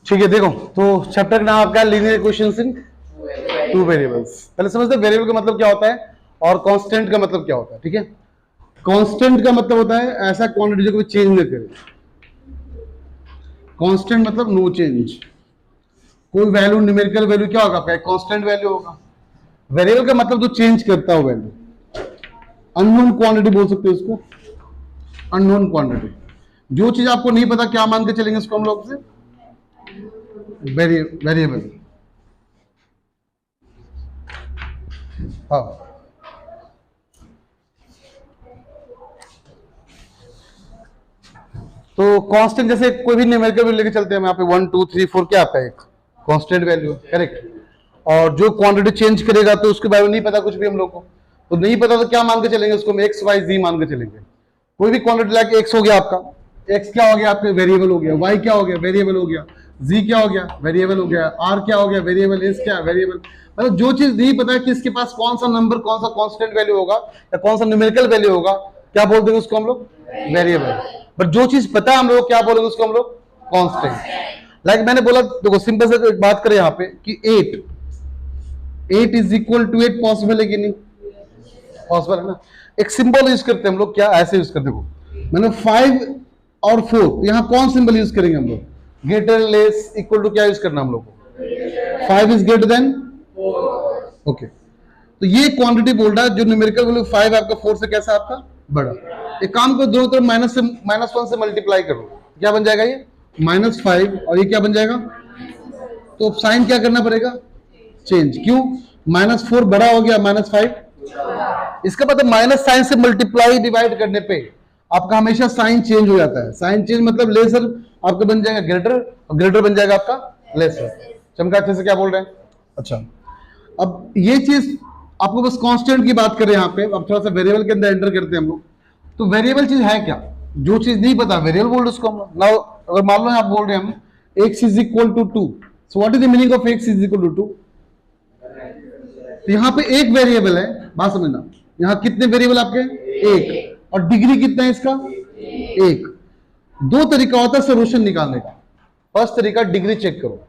ठीक है, देखो तो चैप्टर का नाम आपका लीनियर इक्वेशंस इन टू वेरिएबल्स। पहले समझते हैं वेरिएबल का मतलब क्या होता है और कांस्टेंट का मतलब क्या होता है। ठीक है, कांस्टेंट का मतलब होता है ऐसा क्वांटिटी जो कभी चेंज नहीं करे। कांस्टेंट मतलब नो चेंज, कोई वैल्यू न्यूमेरिकल वैल्यू क्या होगा आपका, कांस्टेंट वैल्यू होगा। वेरिएबल का मतलब जो चेंज करता हो वैल्यू, अननोन क्वांटिटी बोल सकते हो उसको, अननोन क्वांटिटी। जो चीज आपको नहीं पता क्या मान के चलेंगे उसको हम लोग से वेरिएबल। हाँ, तो कांस्टेंट जैसे कोई भी न्यूमेरिकल वैल्यू लेके चलते हैं हम यहाँ पे 1 2 3 4 क्या आता है, एक कांस्टेंट वैल्यू, करेक्ट। और जो क्वांटिटी चेंज करेगा तो उसके बारे में नहीं पता कुछ भी हम लोग को, तो नहीं पता तो क्या मान के चलेंगे उसको हम एक्स वाई जी मान के चलेंगे। कोई भी क्वांटिटी लाइक एक्स हो गया आपका, एक्स क्या हो गया आपके वेरिएबल हो गया, वाई क्या हो गया वेरिएबल हो गया, जी क्या हो गया वेरिएबल हो गया, आर क्या हो गया वेरिएबल, एस क्या वेरिएबल। मतलब जो चीज नहीं पता है कि इसके पास कौन सा नंबर कौन सा कांस्टेंट वैल्यू होगा या कौन सा न्यूमेरिकल वैल्यू होगा, क्या बोलते हैं उसको हम लोग वेरिएबल। बट जो चीज पता है हम लोग क्या बोलेंगे उसको हम लोग कांस्टेंट। लाइक मैंने बोला, देखो सिंपल से एक बात करें यहाँ पे कि 8 इज इक्वल टू 8 पॉसिबल है कि नहीं, पॉसिबल है ना। एक सिंबल यूज करते हैं हम लोग, क्या ऐसे यूज करते हैं, मैंने 5 और 4, यहाँ कौन सिंबल यूज करेंगे हम लोग, ग्रेटर लेस इक्वल टू क्या यूज करना हम लोग को, 5 इज ग्रेटर देन 4। ओके, तो ये क्वांटिटी बोल रहा है जो न्यूमेरिकल वैल्यू 5 आपका 4 से कैसा आपका बड़ा। एक काम को दोनों तरफ -1 से मल्टीप्लाई करो, क्या बन जाएगा ये -5 और ये क्या बन जाएगा, तो साइन क्या करना पड़ेगा चेंज, क्यों -4 बड़ा हो गया -5। इसका मतलब माइनस साइन से मल्टीप्लाई डिवाइड करने पे आपका हमेशा साइन चेंज हो जाता है। साइन चेंज मतलब लेसर आपका बन जाएगा ग्रेटर और ग्रेटर बन जाएगा आपका लेसर। चमका अच्छे से क्या बोल रहे हैं। अच्छा, अब ये चीज आपको बस कांस्टेंट की बात करें यहाँ पे, अब थोड़ा सा वेरिएबल के अंदर एंटर करते हैं हम लोग। तो वेरिएबल चीज है क्या, जो चीज नहीं पता वेरिएबल बोल उसको हम लोग। नाउ अगर मान लो आप बोल रहे हैं हम x is equal to 2, so what is the meaning of x is equal to 2। तो यहाँ पे एक वेरिएबल है, बात समझना, यहाँ कितने वेरिएबल आपके, एक, और डिग्री कितना है इसका, एक। दो तरीका होता है सोल्यूशन निकालने का। फर्स्ट तरीका डिग्री चेक करो,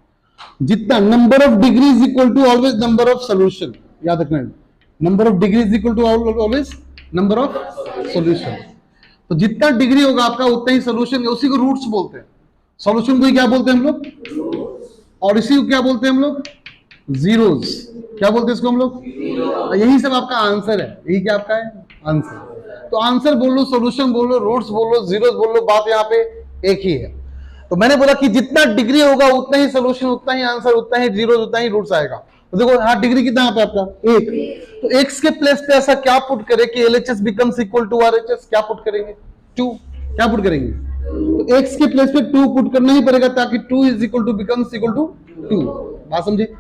जितना number of degree is equal to always number of solution, याद रखना, number of degree is equal to always number of solution. तो जितना डिग्री होगा आपका उतना ही सोल्यूशन, उसी को रूट्स बोलते हैं। सोल्यूशन को क्या बोलते हैं हम लोग, और इसी को क्या बोलते हैं हम लोग, जीरोस। क्या बोलते हैं इसको हम लोग, यही सब आपका आंसर है, यही क्या आपका है आंसर। तो आंसर बोल लो, सोल्यूशन बोल लो, रूट्स बोल लो, जीरोस बोल लो, बात यहाँ पे एक ही है। तो मैंने बोला कि जितना डिग्री होगा उतना ही सोल्यूशन, उतना ही आंसर, उतना ही जीरोस, उतना ही रूट्स आएगा। तो देखो यहाँ डिग्री कितना है आपका, एक। तो एक्स के प्लेस पे ऐसा क्या पुट करे कि LHS becomes equal to RHS, क्या पुट करेंगे, 2। क्या पुट करेंगे, तो एक्स के प्लेस पे 2 पुट करना ही पड़ेगा ताकि 2 is equal to becomes equal to 2। बात समझे।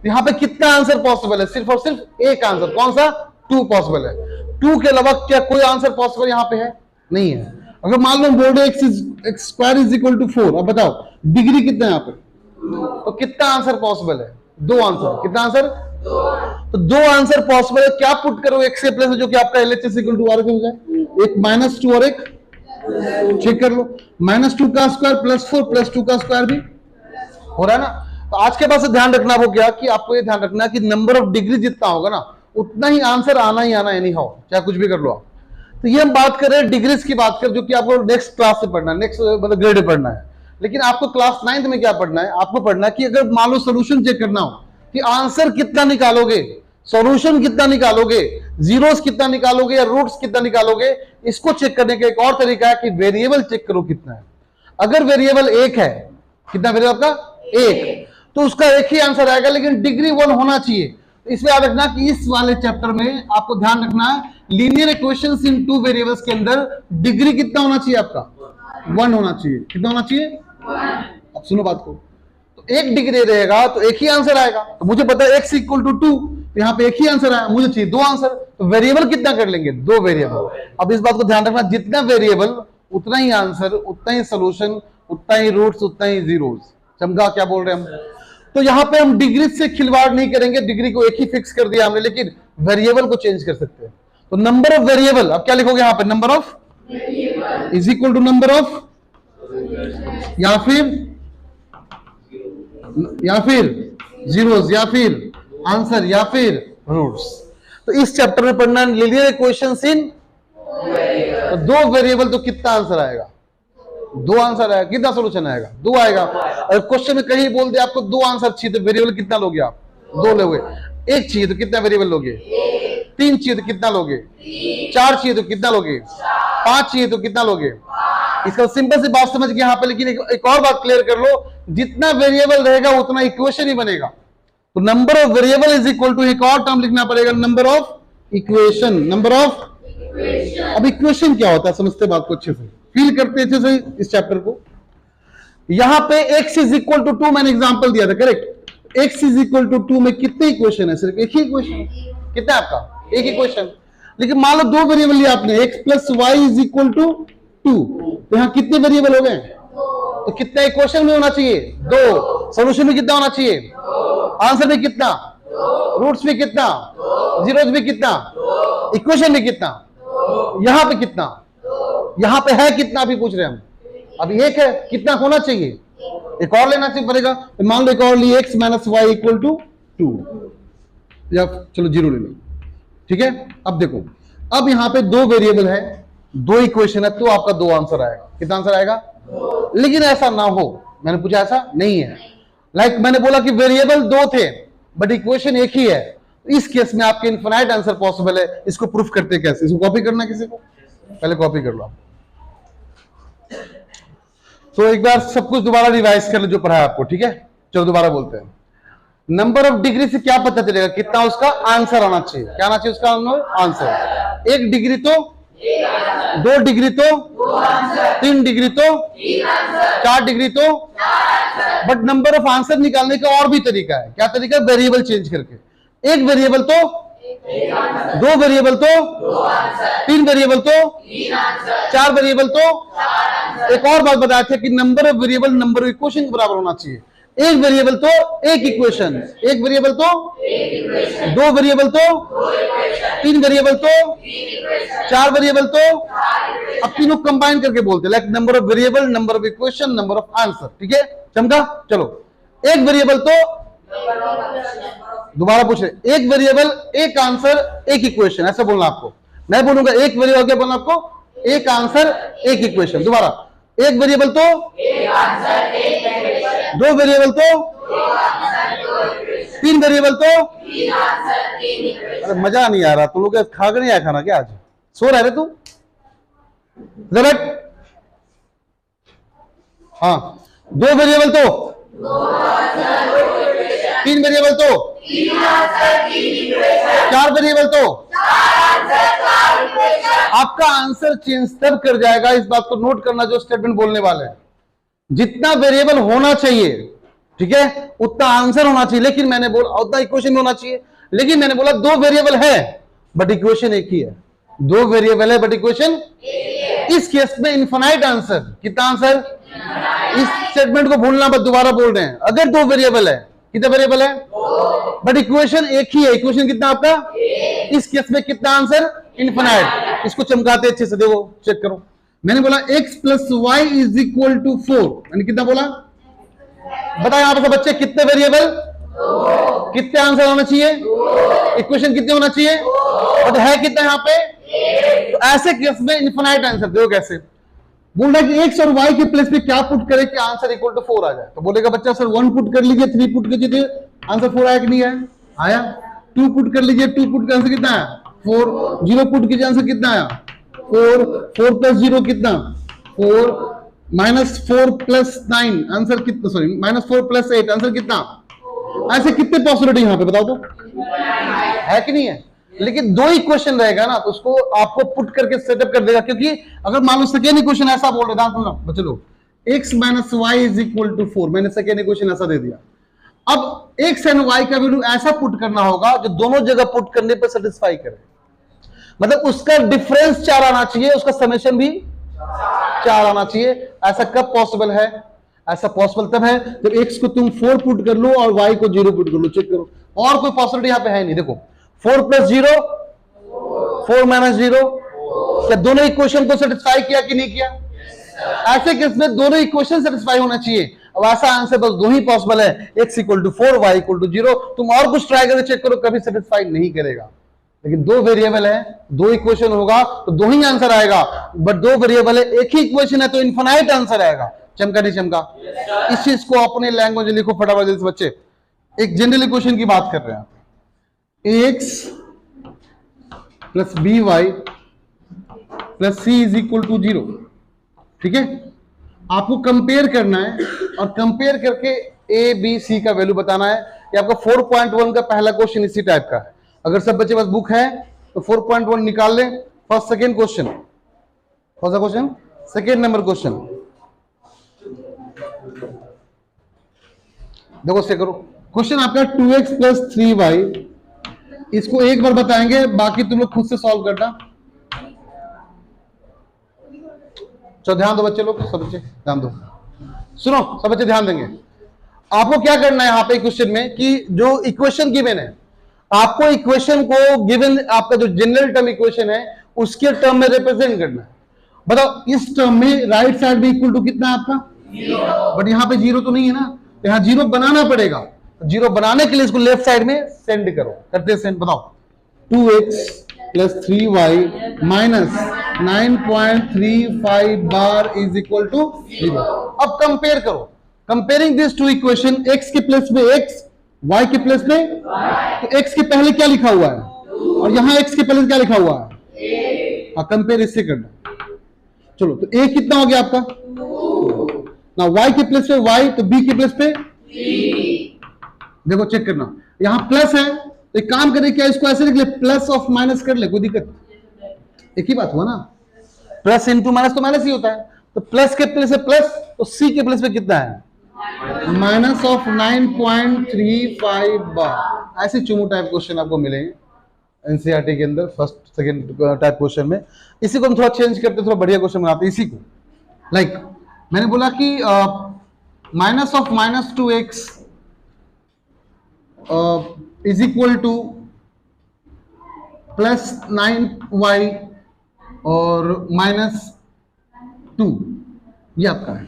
यहाँ पे कितना आंसर पॉसिबल है, सिर्फ और सिर्फ एक आंसर, कौन सा, 2 पॉसिबल है। 2 के अलावा क्या कोई आंसर पॉसिबल यहाँ पे है, नहीं है। अगर मान लो बोर्ड x square is equal to 4, अब बताओ डिग्री कितना है यहाँ पे, तो कितना आंसर पॉसिबल है, 2 आंसर। कितना आंसर, तो 2 आंसर पॉसिबल है। क्या पुट करो एक्स के प्लेस जो कि आपका एलएचएस इक्वल टू आर हो जाए, एक -2 और एक चेक कर लो, -2 का स्क्वायर +4 +2 का स्क्वायर भी हो रहा है ना। तो आज के बाद से ध्यान रखना वो क्या, कि आपको ये ध्यान रखना कि नंबर ऑफ डिग्री जितना होगा ना उतना ही आंसर आना ही आना, एनी हाउ, चाहे कुछ भी कर लो आप। तो ये हम बात कर रहे हैं डिग्रीज की बात कर, जो कि आपको नेक्स्ट क्लास से पढ़ना है, नेक्स्ट मतलब ग्रेड में पढ़ना है। लेकिन आपको क्लास 9th में क्या पढ़ना है, आपको पढ़ना है कि अगर मान लो सोल्यूशन चेक करना हो कि आंसर कितना निकालोगे, सॉल्यूशन कितना निकालोगे, जीरोस कितना निकालोगे या रूट्स कितना निकालोगे, इसको चेक करने का एक और तरीका है कि वेरिएबल चेक करो कितना है। अगर वेरिएबल 1 है, कितना वेरिएबल आपका 1, तो उसका एक ही आंसर आएगा, लेकिन डिग्री 1 होना चाहिए। इसमें याद रखना कि इस वाले चैप्टर में आपको ध्यान रखना है लीनियर इक्वेशंस इन 2 वेरिएबल्स के अंदर डिग्री कितना होना चाहिए आपका, 1 होना चाहिए। कितना होना चाहिए, अब सुनो बात को, तो 1 डिग्री रहेगा तो एक ही आंसर आएगा। तो मुझे पता है x इक्वल टू 2, तो यहाँ पे एक ही आंसर आया, मुझे चाहिए 2 आंसर। तो वेरिएबल कितना कर लेंगे, 2 वेरिएबल। अब इस बात को ध्यान रखना, जितना वेरिएबल उतना ही आंसर, उतना ही सोल्यूशन, उतना ही रूट्स, उतना ही जीरोस। समझा क्या बोल रहे हैं हम। तो यहाँ पे हम डिग्री से खिलवाड़ नहीं करेंगे, डिग्री को एक ही फिक्स कर दिया हमने, लेकिन वेरिएबल को चेंज कर सकते हैं। तो नंबर ऑफ वेरिएबल, अब क्या लिखोगे यहाँ पे, number of is equal to number of, या फिर जीरोस, या फिर आंसर, या फिर रूट्स। तो इस चैप्टर में पढ़ना लीनियर इक्वेशंस इन, तो दो वेरिएबल तो कितना आंसर आएगा? दो आंसर आएगा। कितना सोल्यूशन आएगा? दो आएगा। अगर क्वेश्चन में कहीं बोल दे आपको दो आंसर चाहिए तो वेरिएबल कितना लोगे आप? दो लोगे। एक चाहिए तो कितना वेरिएबल लोगे? तीन चाहिए तो कितना लोगे? चार चाहिए तो कितना लोगे? पांच चाहिए तो कितना लोगे? इसका सिंपल सी बात समझ गए यहाँ पे। लेकिन एक और बात क्लियर कर लो, जितना वेरिएबल रहेगा उतना इक्वेशन ही बनेगा। तो number of variable is equal to, एक और टर्म लिखना पड़ेगा, number of equation. Number of, अब इक्वेशन क्या होता है समझते बात को अच्छे से, फील करते अच्छे से इस चैप्टर को। यहां पे x इज इक्वल टू 2 मैंने एग्जांपल दिया था, correct. x is equal to 2 में कितने इक्वेशन है? सिर्फ एक ही इक्वेशन। कितना है आपका? एक इक्वेशन। लेकिन मान लो दो वेरिएबल लिया आपने, x plus Y is equal to 2, तो यहां कितने वेरिएबल हो गए? तो कितना इक्वेशन में होना चाहिए? दो। सॉल्यूशन में कितना होना चाहिए? आंसर में कितना? रूट्स में कितना? जीरोस में कितना? इक्वेशन में कितना? यहां पे कितना? यहां पे है कितना? अभी पूछ रहे हैं हम। अभी एक है, कितना होना चाहिए? एक और लेना चाहिए पड़ेगा। तो मान लो एक और लिए, x minus Y equal to 2, या चलो जीरो ले लो, ठीक है। अब देखो, अब यहां पे दो वेरिएबल है, दो इक्वेशन है, तो आपका दो आंसर आएगा। कितना आंसर आएगा? लेकिन ऐसा ना हो, मैंने पूछा ऐसा नहीं है। लाइक मैंने बोला कि वेरिएबल दो थे बट इक्वेशन एक ही है, इस केस में आपके इनफिनाइट आंसर पॉसिबल है। इसको प्रूफ करते कैसे? इसको कॉपी करना किसी को, पहले कॉपी कर लो आप। तो एक बार सब कुछ दोबारा रिवाइज कर लो जो पढ़ा है आपको, ठीक है। चलो दोबारा बोलते हैं। नंबर ऑफ डिग्री से क्या पता चलेगा कितना उसका आंसर आना चाहिए? क्या आना चाहिए उसका आंसर? एक डिग्री तो, दो डिग्री तो, तीन डिग्री तो, चार डिग्री तो। बट नंबर ऑफ आंसर निकालने का और भी तरीका है। क्या तरीका? वेरिएबल चेंज करके। एक वेरिएबल तो, दो वेरिएबल तो, तीन वेरिएबल तो, चार वेरिएबल तो। एक और बात बताया था कि number of variable number of equation के बराबर होना चाहिए। एक वेरिएबल तो एक इक्वेशन, एक वेरिएबल तो दो वेरिएबल तो, तीन वेरिएबल तो, चार वेरिएबल तो। अब तीनों कंबाइन करके बोलते हैं, like number of variable, number of equation, number of answer, ठीक है। चमका? चलो, एक वेरिएबल तो, दोबारा पूछ रहे, एक वेरिएबल एक आंसर एक इक्वेशन, ऐसा बोलना आपको। मैं बोलूंगा एक वेरिएबल, क्या बोलना आपको? एक आंसर एक इक्वेशन। दोबारा, एक वेरिएबल तो एक आंसर एक इक्वेशन, दो वेरिएबल तो तीन वेरिएबल तो तीन आंसर तीन इक्वेशन। अरे मजा नहीं आ रहा तुम लोग, खा के नहीं आया खाना क्या आज? सो रहे तू? जरा हाँ, दो वेरिएबल तो तीन वेरिएबल तो चार वेरिएबल तो आपका आंसर चेंज तब कर जाएगा। इस बात को नोट करना जो स्टेटमेंट बोलने वाले हैं। जितना वेरिएबल होना चाहिए, ठीक है, उतना आंसर होना चाहिए। लेकिन मैंने बोला उतना इक्वेशन में होना चाहिए। लेकिन मैंने बोला दो वेरिएबल है बट इक्वेशन एक ही है। दो वेरिएबल है बट इक्वेशन, इस केस में इनफिनाइट आंसर। कितना आंसर? इस स्टेटमेंट को भूलना मत, दोबारा बोल रहे हैं। अगर दो वेरिएबल है, कितना वेरिएबल है बट इक्वेशन एक ही है। इक्वेशन कितना आपका? इस केस में कितना आंसर? इनफिनाइट। इसको चमकाते अच्छे से, देखो चेक करो। मैंने बोला x plus Y is equal to 4। मैंने कितना बोला? बताओ यहां पर बच्चे, कितने वेरिएबल, कितने आंसर होना चाहिए? इक्वेशन कितने होना चाहिए? और है कितना यहाँ पे? तो ऐसे केस में इनफिनाइट आंसर। देखो कैसे बोल रहा है कि x और y के प्लेस पे क्या पुट करें कि आंसर इक्वल टू 4 आ जाए। तो बोलेगा बच्चा सर 1 पुट कर लीजिए, 3 पुट कर लीजिए, आंसर 4 आया कि नहीं आया? आया। 2 पुट कर लीजिए, 2 पुट का आंसर कितना आया? 4। 0 पुट कीजिए, आंसर कितना आया? 4। 4 प्लस 0 कितना? 4। माइनस 4 प्लस 9 आंसर कितना? सॉरी, माइनस 4 प्लस 8 आंसर कितना? ऐसे कितने पॉसिबिलिटी यहाँ पे बताओ तो, है कि नहीं है? लेकिन दो ही क्वेश्चन रहेगा ना, तो उसको आपको पुट करके सेटअप कर देगा। क्योंकि अगर मान लो सेकेंड इक्वेशन ऐसा बोल रहे थे, बच्चे लोग, x minus Y is equal to 4, मैंने सेकेंड इक्वेशन ऐसा दे दिया। अब x एंड y का वैल्यू ऐसा पुट करना होगा जो दोनों जगह पुट करने पर सेटिस्फाई करे। मतलब उसका डिफरेंस 4 आना चाहिए, उसका समेशन भी 4 आना चाहिए। ऐसा कब पॉसिबल है? ऐसा पॉसिबल तब है जब x को तुम 4 पुट कर लो और y को 0 पुट कर लो। चेक करो, और कोई पॉसिबिलिटी यहां पे है नहीं। देखो 4 प्लस 0, 4 माइनस 0, क्या दोनों इक्वेशन को सेटिस्फाई किया कि नहीं किया? ऐसे केस में दोनों इक्वेशन सेटिस्फाई होना चाहिए। अब ऐसा आंसर बस दो ही पॉसिबल है, x equal to 4 y equal to 0। तुम और कुछ ट्राई करके चेक करो, कभी सेटिस्फाई नहीं करेगा। लेकिन दो वेरिएबल है, दो इक्वेशन होगा तो दो ही आंसर आएगा, बट दो वेरिएबल है, एक ही इक्वेशन है तो इनफिनाइट आंसर आएगा। चमका नहीं चमका? इस चीज को अपने लैंग्वेज लिखो फटाफट जल्दी से बच्चे। एक जनरल इक्वेशन की बात कर रहे हैं, ax plus B Y plus C is equal to 0। ठीक है, आपको कंपेयर करना है और कंपेयर करके ए बी सी का वैल्यू बताना है। ये आपका 4.1 का पहला क्वेश्चन इसी टाइप का है। अगर सब बच्चे पास बुक है तो 4.1 निकाल लें। फर्स्ट सेकेंड क्वेश्चन, कौन सा क्वेश्चन? Second number question. देखो से करो, क्वेश्चन आपका 2x प्लस 3y। इसको एक बार बताएंगे, बाकी तुम लोग खुद से सॉल्व करना। चलो ध्यान दो बच्चे लोग, सब बच्चे ध्यान दो, सुनो सब बच्चे ध्यान देंगे। आपको क्या करना है यहाँ पे क्वेश्चन में कि जो इक्वेशन गिवन है, आपको इक्वेशन को गिवन आपका जो जनरल टर्म इक्वेशन है उसके टर्म में रिप्रेजेंट करना है। बताओ इस टर्म में राइट साइड में इक्वल टू कितना है आपका? 0। बट यहाँ पे 0 तो नहीं है ना, यहाँ 0 बनाना पड़ेगा। 0 बनाने के लिए इसको लेफ्ट साइड में सेंड करो। करते सेंड, बताओ 2x प्लस 3y माइनस 9.35 बार इज इक्वल टू 0। अब कंपेयर करो, comparing this to equation, x के प्लेस में x, y के प्लेस में y। तो x के पहले क्या लिखा हुआ है और यहां x के पहले क्या लिखा हुआ है? कंपेयर इससे करना। चलो तो a कितना हो गया आपका ना, y के प्लेस पे y तो b के प्लेस पे 3। देखो चेक करना, यहां प्लस है तो एक काम करें, क्या इसको ऐसे लिख ले, प्लस ऑफ माइनस कर ले, कोई दिक्कत? एक ही बात हुआ ना, प्लस इंटू माइनस तो माइनस ही होता है। तो प्लस के प्लेस पे प्लस, तो सी के प्लेस पे कितना है? माइनस ऑफ 9.35 बार। ऐसे चुमू टाइप क्वेश्चन आपको मिलेंगे एनसीईआरटी के अंदर, फर्स्ट सेकंड टाइप क्वेश्चन में। इसी को हम थोड़ा चेंज करते, थोड़ा बढ़िया क्वेश्चन बनाते हैं इसी को। लाइक मैंने बोला कि minus of minus 2x is equal to plus 9y और माइनस 2, ये आपका है।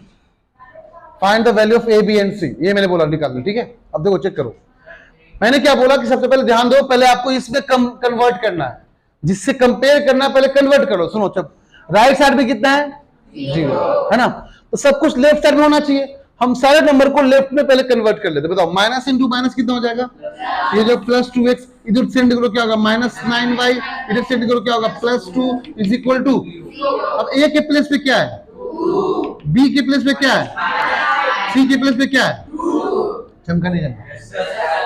Find the value of A B and C, ये मैंने बोला निकालना। ठीक है, अब देखो चेक करो, मैंने क्या बोला कि सबसे पहले ध्यान दो, पहले आपको इसमें कन्वर्ट करना है, जिससे कंपेयर करना है पहले कन्वर्ट करो। सुनो, जब राइट साइड में कितना है? 0 है ना, तो सब कुछ लेफ्ट साइड में होना चाहिए। हम सारे नंबर को लेफ्ट में पहले कन्वर्ट कर लेते। बताओ माइनस इंटू माइनस कितना हो जाएगा? ये जो प्लस 2x इधर सेंड करो क्या होगा? माइनस 9y इधर सेंड करो क्या होगा? प्लस 2 इज इक्वल टू, अब a के प्लेस पे क्या है? b के प्लेस पे क्या है? c के प्लेस पे क्या है? चमका नहीं चमका?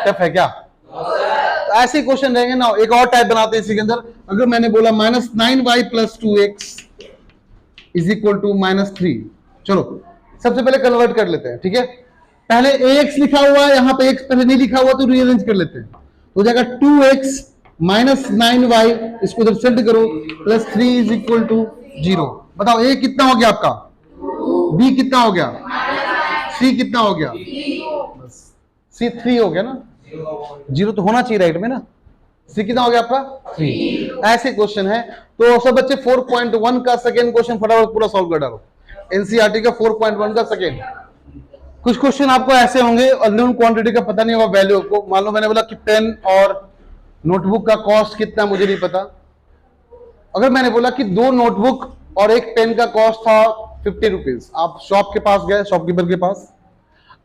टफ है क्या? तो ऐसे क्वेश्चन रहेंगे ना। एक और टाइप बनाते हैं इसी के अंदर। अगर मैंने बोला minus 9y plus 2x is equal to minus 3, चलो सबसे पहले कन्वर्ट कर लेते हैं। ठीक है, पहले ax लिखा हुआ है, यहां पे x पहले नहीं लिखा हुआ तो रीअरेंज कर लेते हैं। हो जाएगा 2x माइनस 9y, इसको इधर सेंड करो, प्लस 3 इज इक्वल टू 0। बताओ a कितना हो गया आपका? b कितना हो गया? c कितना हो गया? c 3 हो गया ना, 0 तो होना चाहिए राइट में ना। c कितना हो गया आपका? 3। ऐसे क्वेश्चन है। तो सब बच्चे 4.1 का सेकेंड क्वेश्चन फटाफट पूरा सॉल्व कर डालो। एनसीईआरटी का 4.1 का सेकेंड। कुछ क्वेश्चन आपको ऐसे होंगे अननोन क्वांटिटी का पता नहीं होगा वैल्यू को। मान लो मैंने बोला कि पेन और नोटबुक का कॉस्ट कितना, मुझे नहीं पता। अगर मैंने बोला कि 2 नोटबुक और एक पेन का कॉस्ट था 50 रुपीज, आप शॉप के पास गए, शॉपकीपर के पास,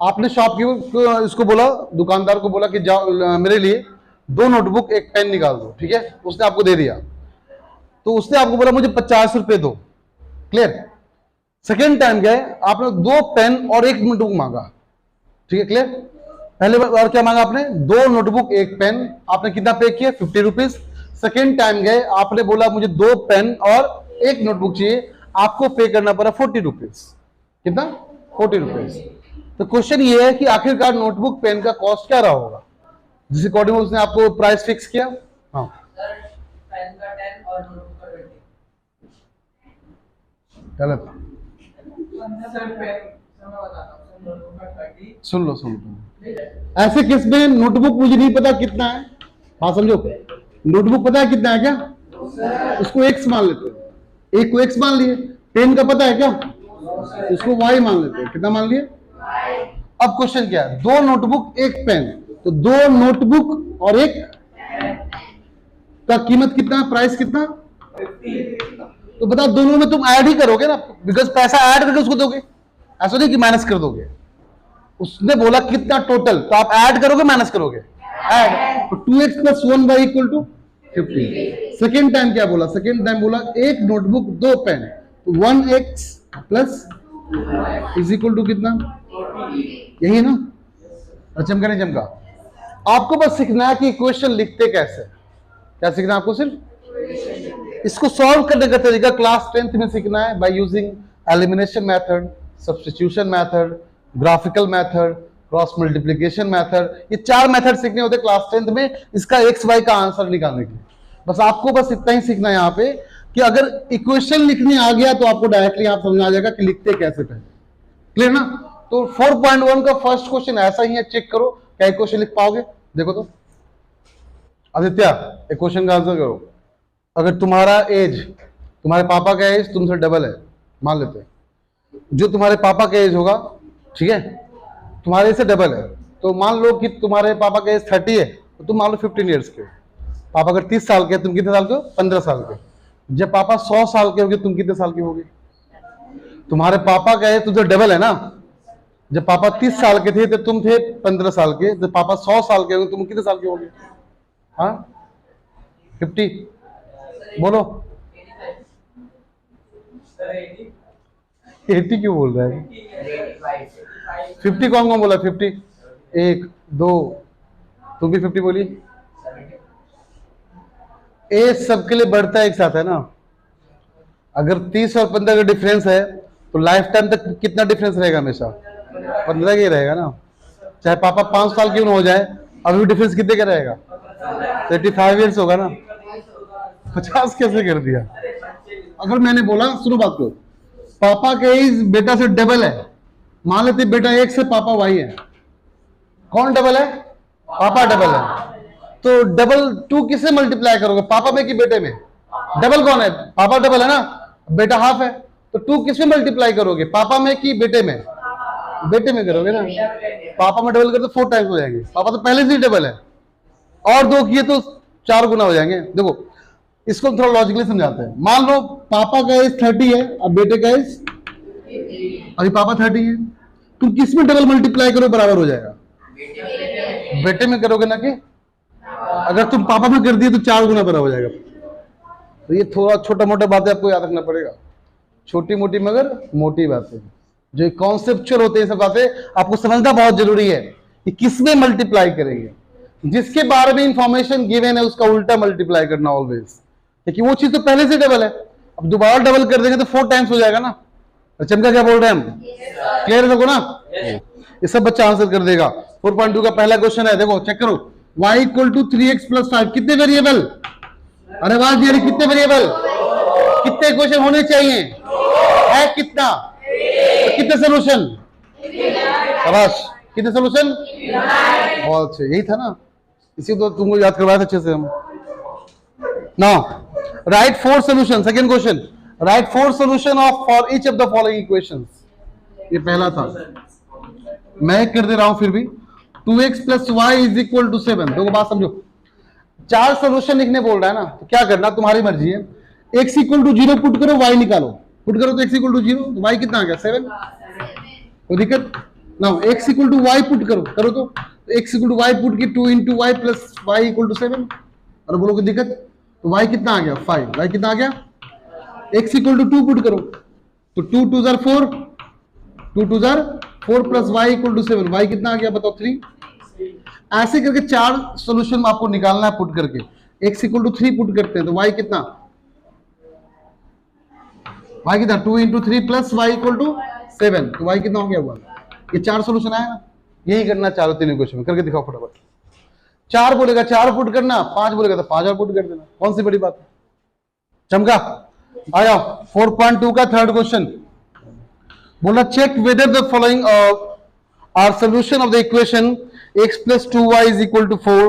आपने शॉपकीपर इसको बोला, दुकानदार को बोला कि जाओ मेरे लिए 2 नोटबुक एक पेन निकाल दो। ठीक है, उसने आपको दे दिया, तो उसने आपको बोला मुझे 50 रुपए दो। क्लियर? सेकेंड टाइम गए, आपने 2 पेन और 1 नोटबुक मांगा। ठीक है, क्लियर? पहले बार क्या मांगा आपने? 2 नोटबुक 1 पेन। आपने कितना पे किया? 50 रुपीज। सेकेंड टाइम गए, आपने बोला मुझे 2 पेन और 1 नोटबुक चाहिए, आपको पे करना पड़ा 40 रुपीज। कितना? 40 रुपीज। तो क्वेश्चन ये है कि आखिरकार नोटबुक पेन का कॉस्ट क्या रहा होगा, जिस अकॉर्डिंग उसने आपको प्राइस फिक्स किया। हाँ, पेन का 10 और नोटबुक का 20। गलत। सुन लो ऐसे केस में नोटबुक मुझे नहीं पता कितना है। हाँ समझो, नोटबुक पता है कितना है क्या? उसको x मान लेते हैं। एक को x मान लिए, पेन का पता है क्या, इसको y मान लेते हैं। कितना मान लिए? अब क्वेश्चन क्या है, दो नोटबुक एक पेन, तो दो नोटबुक और एक का कीमत कितना, प्राइस कितना? 50। तो बताओ दोनों में तुम ऐड ही करोगे ना, बिकॉज पैसा ऐड करके उसको दोगे, ऐसा नहीं कि माइनस कर दोगे। उसने बोला कितना टोटल, तो आप ऐड करोगे माइनस करोगे? ऐड। तो 2x plus 1y equal to 50। Second time क्या बोला, सेकेंड टाइम बोला एक नोटबुक दो पेन, तो 1x plus is equal to कितना, यही ना? चमका नहीं चमका? आपको बस सीखना है कि इक्वेशन लिखते कैसे। क्या सीखना है आपको? सिर्फ इसको सॉल्व करने का तरीका क्लास 10th में सीखना है, by using elimination method, substitution method, graphical method, cross multiplication method. ये 4 मेथड सीखने होते क्लास 10th में, इसका एक्स वाई का आंसर निकालने के लिए। बस आपको बस इतना ही सीखना है यहाँ पे कि अगर इक्वेशन लिखने आ गया तो आपको डायरेक्टली आप समझ आ जाएगा कि लिखते कैसे पहले। क्लियर ना? तो 4.1 का फर्स्ट क्वेश्चन ऐसा ही है, चेक करो क्या इक्वेशन लिख पाओगे। देखो तो आदित्य, एक क्वेश्चन का आंसर करो। अगर तुम्हारा एज, तुम्हारे पापा का एज तुमसे डबल है, मान लेते हैं, जो तुम्हारे पापा का एज होगा, ठीक है, तुम्हारे से डबल है, तो मान लो कि तुम्हारे पापा का एज 30 है, तो तुम मान लो 15 ईयर्स के हो। पापा अगर 30 साल के, तुम कितने साल के हो? 15 साल के। जब पापा 100 साल के होगे, तुम कितने साल के होगे? तुम्हारे पापा का एज तुमसे डबल है ना। जब पापा 30 साल के थे तो तुम थे 15 साल के। जब पापा 100 साल के होंगे, तुम कितने साल के होगे? हाँ 50 बोलो। 80 क्यों बोल रहा है? 50 कौन कौन बोला? 50 1 2, तुम भी 50 बोली। एज सबके लिए बढ़ता है एक साथ है ना। अगर 30 और 15 का डिफरेंस है तो लाइफ टाइम तक कितना डिफरेंस रहेगा? हमेशा 15 का ही रहेगा ना। चाहे पापा 5 साल क्यों ना हो जाए, अभी भी डिफरेंस कितने का रहेगा? 35 ईयर्स होगा ना। 50 कैसे कर दिया? अगर मैंने बोला, सुनो बात को, पापा का एज बेटा से डबल है, मान लेते बेटा 1 से पापा y है, कौन डबल है? पापा डबल है। तो डबल 2 किससे मल्टीप्लाई करोगे, पापा में कि बेटे में? डबल कौन है? पापा डबल है ना, बेटा हाफ है, तो 2 किसमें मल्टीप्लाई करोगे, पापा में कि बेटे में? बेटे में करोगे ना। पापा में डबल कर तो 4 टाइम्स हो जाएंगे, पापा तो पहले से ही डबल है, और 2 किए तो 4 गुना हो जाएंगे। देखो इसको थोड़ा लॉजिकली समझाते हैं। मान लो पापा का एज 30 है, अब बेटे का एज, अभी पापा 30 है, तुम किस में डबल मल्टीप्लाई करो बराबर हो जाएगा? बेटे में करोगे ना। कि अगर तुम पापा में कर दिए तो 4 गुना बराबर हो जाएगा। तो ये थोड़ा छोटा मोटा बातें आपको याद रखना पड़ेगा, छोटी मोटी मगर मोटी बातें, जो कॉन्सेप्चुअल होते हैं सब बातें आपको समझना बहुत जरूरी है कि किस में मल्टीप्लाई करेंगे। जिसके बारे में इंफॉर्मेशन गिवन है उसका उल्टा मल्टीप्लाई करना ऑलवेज, क्योंकि वो चीज तो पहले से डबल है, अब दोबारा डबल कर देंगे तो 4 टाइम्स हो जाएगा ना। चमका क्या बोल रहे हैं हम? क्लियर है सबको ना? ये सब बच्चा आंसर कर देगा। 4.2 का पहला क्वेश्चन है, देखो चेक करो। y equal to 3x plus 5, कितने वेरिएबल? अरे आवाज नहीं, कितने वेरिएबल, कितने क्वेश्चन होने चाहिए? है कितना? तो कितने सोल्यूशन? शाबाश, कितने सोल्यूशन? बहुत अच्छे, यही था ना, इसी तो तुमको याद करवाया था अच्छे से हम। Now right 4 solution. Second question, right 4 solution of for each of the following equations. ये पहला था, मैं कर दे रहा हूं फिर भी। 2x plus Y is equal to 7। देखो बात समझो, 4 सोल्यूशन लिखने बोल रहा है ना, तो क्या करना तुम्हारी मर्जी है। x इक्वल टू 0 पुट करो, y निकालो, पुट करो तो x इक्वल टू 0, तो y कितना आ गया? 7। कोई दिक्कत? Now x equal to y put करो, करो तो x equal to y put की 2 into Y plus Y equal to 7। और बोलो कोई दिक्कत? तो y कितना आ गया? 5। y कितना आ गया? x इक्वल टू 2 पुट करो, तो 2 2 जार 4, 2 2 जार 4 plus y equal to 7। y कितना आ गया बताओ? 3। ऐसे करके 4 सॉल्यूशन आपको निकालना है पुट करके। x इक्वल टू 3 पुट करते हैं तो y कितना? y कितना? 2 into 3 plus y equal to 7, तो y कितना हो गया? 1। ये 4 सॉल्यूशन आया ना, यही करना चारों तीनों क्वेश्चन में, करके दिखाओ फटाफट। 4 बोलेगा 4 पुट करना, 5 बोलेगा तो 5 और पुट कर देना, कौन सी बड़ी बात है? चमका आ जाओ। 4.2 का थर्ड क्वेश्चन बोला, check whether the following are solution of the equation x plus 2y is equal to 4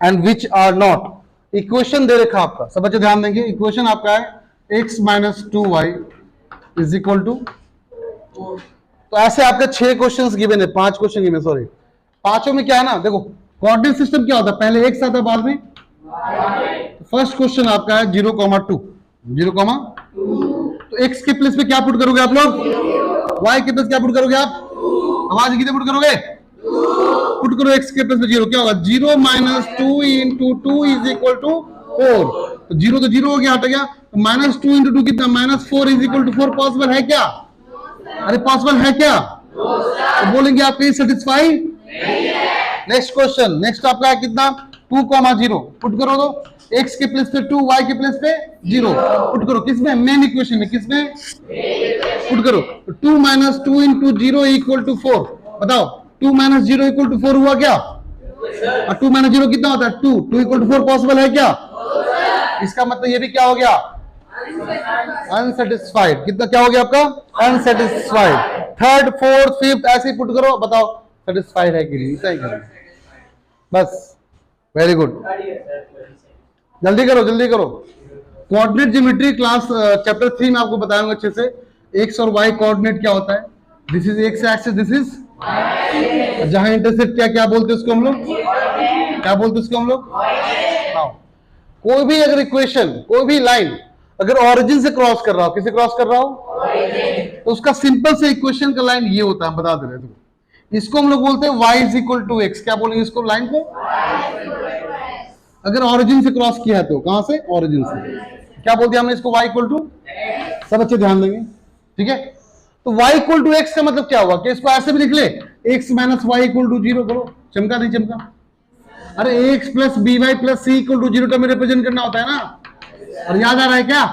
and which are not. Equation दे रखा आपका, सब बच्चे ध्यान देंगे। इक्वेशन आपका है x minus 2y is equal to, तो ऐसे आपके 6 क्वेश्चंस गिवन है, 5 क्वेश्चन गिवन, सॉरी, पांचों में क्या है ना, देखो कोऑर्डिनेट सिस्टम क्या होता है, पहले x आता है, बाद में फर्स्ट क्वेश्चन आपका है 0,2, 0,2, तो x के प्लेस पे क्या पुट करोगे आप लोग, y के प्लेस क्या पुट करोगे आप, आवाज कितने पुट करोगे, पुट करो x के प्लेस पे 0, क्या होगा 0 minus 2 into 2 is equal to 4, तो 0 तो 0 हो गया, हट गया, तो माइनस 2 इंटू 2 कितना, minus 4 is equal to 4, possible है क्या, अरे पॉसिबल है क्या, तो बोलेंगे आपके सेटिस्फाई नेक्स्ट क्वेश्चन, नेक्स्ट आपका है कितना 2,0, पुट करो, तो x के प्लेस पे 2, y के प्लेस पे 0, पुट करो किसमें, मेन इक्वेशन में, किसमें पुट करो, 2 माइनस 2 इंटू 0 इक्वल टू 4, बताओ 2 माइनस 0 इक्वल टू 4 हुआ क्या, और 2 माइनस 0 कितना होता है 2, 2 इक्वल टू 4 पॉसिबल है क्या, इसका मतलब ये भी क्या हो गया, अनसेटिस्फाइड, कितना क्या हो गया आपका, अनसेटिस्फाइड, थर्ड फोर्थ फिफ्थ ऐसे ही पुट करो, बताओ सेटिस्फाइड है कि नहीं, इतना ही करो बस, वेरी गुड, जल्दी करो जल्दी करो। कोऑर्डिनेट ज्योमेट्री क्लास चैप्टर 3 में आपको बताऊंगा अच्छे से, एक्स और वाई कोऑर्डिनेट क्या होता है, this is x axis, this is, जहां इंटरसेक्ट क्या क्या बोलते हैं उसको हम लोग, क्या बोलते हैं उसको हम लोग, कोई भी अगर इक्वेशन, कोई भी लाइन अगर ओरिजिन से क्रॉस कर रहा हो, किसे क्रॉस कर रहा हो, तो उसका सिंपल से इक्वेशन का लाइन ये होता है, बता दे रहे थे, इसको हम लोग बोलते हैं y is equal to x, क्या बोलेंगे इसको, लाइन को, अगर ओरिजिन से क्रॉस किया है तो, कहां से, ओरिजिन से, क्या बोलते हैं हमने इसको, y इक्वल टू, सब अच्छे ध्यान देंगे, ठीक है, तो y इक्वल टू एक्स का मतलब क्या हुआ, कि इसको ऐसे भी लिख ले, x minus Y equal to 0 करो, चमका नहीं चमका, अरे x plus B Y plus c equal to 0 का में रिप्रेजेंट करना होता है ना, और याद आ रहा है क्या,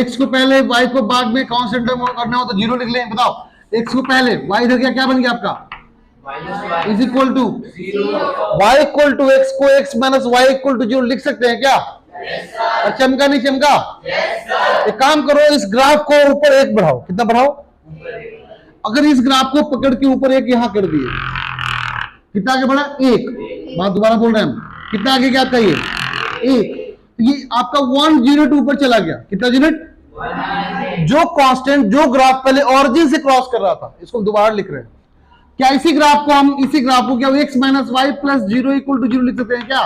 x को पहले y को बाद में कांस्टेंट करना हो तो 0 लिख लें, बताओ x को पहले, y इधर क्या बन गया आपका, is equal to y equal to x को x minus Y equal to 0 लिख सकते हैं क्या, और चमका नहीं चमका, एक काम करो, इस ग्राफ को ऊपर 1 बढ़ाओ, कितना बढ़ाओ, अगर इस ग्राफ को पकड़ के ऊपर 1 यहां कर दिए, कितना आगे बढ़ा 1, बात दोबारा बोल रहे हैं हम, कितना आगे क्या आपका ये 1, ये आपका 1 यूनिट ऊपर चला गया, कितना यूनिट, जो कांस्टेंट, जो ग्राफ पहले ओरिजिन से क्रॉस कर रहा था, इसको दोबारा लिख रहे हैं, क्या इसी ग्राफ को हम, इसी ग्राफ को क्या x minus y plus 0 equal to 0 लिख सकते हैं क्या,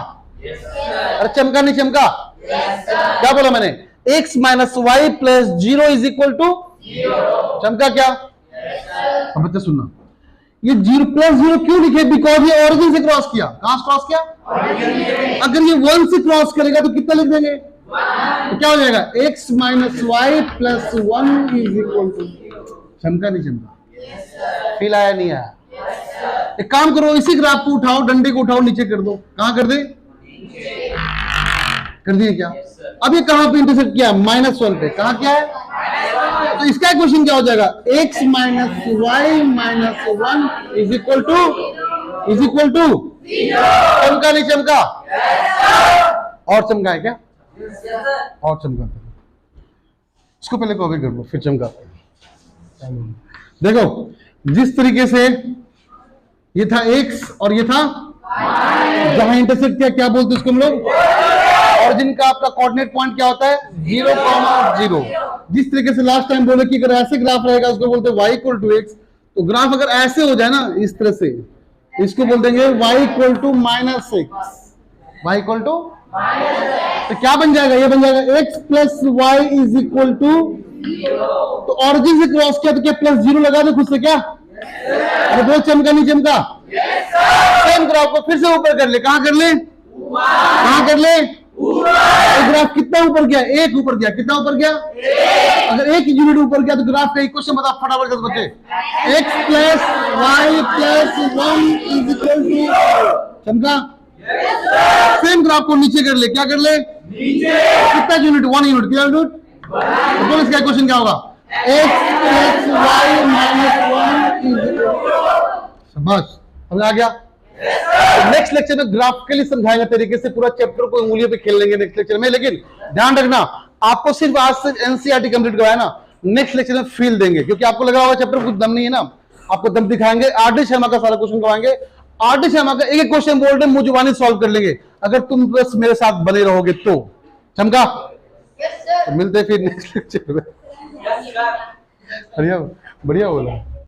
अरे चमका नहीं चमका, क्या बोला मैंने, x minus y plus 0 is equal to, चमका क्या, अब बच्चा सुनना, ये 0 प्लस 0 क्यों लिखे, बिकॉज ये ओरिजिन से क्रॉस किया, कहां से क्रॉस किया, अगर ये 1 से क्रॉस करेगा तो कितना लिख देंगे, तो क्या हो जाएगा, x minus y plus 1 is equal to, चमका नहीं चमका, फील आया नहीं आया, एक काम करो, इसी ग्राफ को उठाओ, डंडे को उठाओ, नीचे कर दो, कहां कर दे, कर दिए क्या, अब ये कहां पे इंटरसेक्ट किया, -1 पे, कहां क्या है, तो इसका क्वेश्चन क्या हो जाएगा, x minus y minus 1 is equal to, चमका नहीं चमका, और चमका है क्या, और चमका, इसको पहले कॉपी कर लो फिर चमकाते हैं, देखो जिस तरीके से ये था x और ये था जहां इंटरसेक्ट किया, क्या बोलते हैं उसको हम लोग, ऑरिजिन का आपका कोऑर्डिनेट पॉइंट क्या होता है 0,0, जिस तरीके से लास्ट टाइम बोले कि अगर ऐसे ग्राफ रहेगा उसको बोलते हैं y इक्वल टू एक्स, तो ग्राफ अगर ऐसे हो जाए ना इस तरह से, इसको बोल देंगे y equal to minus x, y equal to, तो क्या बन जाएगा, ये बन जाएगा x plus Y is equal to, तो ऑरिजिन से क्रॉस किया तो क्या प्लस 0 लगा दो खुद से, क्या, अरे बहुत चमका नहीं चमका, सेम ग्राफ को फिर से ऊपर कर ले, कहां कर ले, कहां कर ले, ग्राफ कितना ऊपर गया, 1 ऊपर गया, कितना ऊपर गया, अगर 1 यूनिट ऊपर गया तो ग्राफ का इक्वेशन बता फटाफट कर बच्चे, x plus y plus 1 is equal to, चमका, सेम ग्राफ को नीचे कर ले, क्या कर ले, कितना यूनिट, 1 यूनिट, कितना यूनिट, तो इसका क्वेश्चन क्या होगा, x plus y minus 1 is equal to, बस समझ आ गया। नेक्स्ट लेक्चर में ग्राफिकली समझाएंगे तरीके से, पूरा चैप्टर को उंगलियों पे खेल लेंगे नेक्स्ट लेक्चर में, लेकिन ध्यान रखना आपको सिर्फ आज से एनसीईआरटी कंप्लीट करवाया ना, नेक्स्ट लेक्चर में फील देंगे, क्योंकि आपको लग रहा होगा चैप्टर कुछ दम नहीं है ना, आपको दम दिखाएंगे, आर.डी. शर्मा का सारा क्वेश्चन करवाएंगे, आर.डी. शर्मा का एक एक क्वेश्चन बोल रहे मुझे वानी सॉल्व कर लेंगे, अगर तुम बस मेरे साथ बने रहोगे तो, चमका, Yes, sir. तो मिलते हैं फिर नेक्स्ट लेक्चर में। Yes, sir. बढ़िया बढ़िया बोला।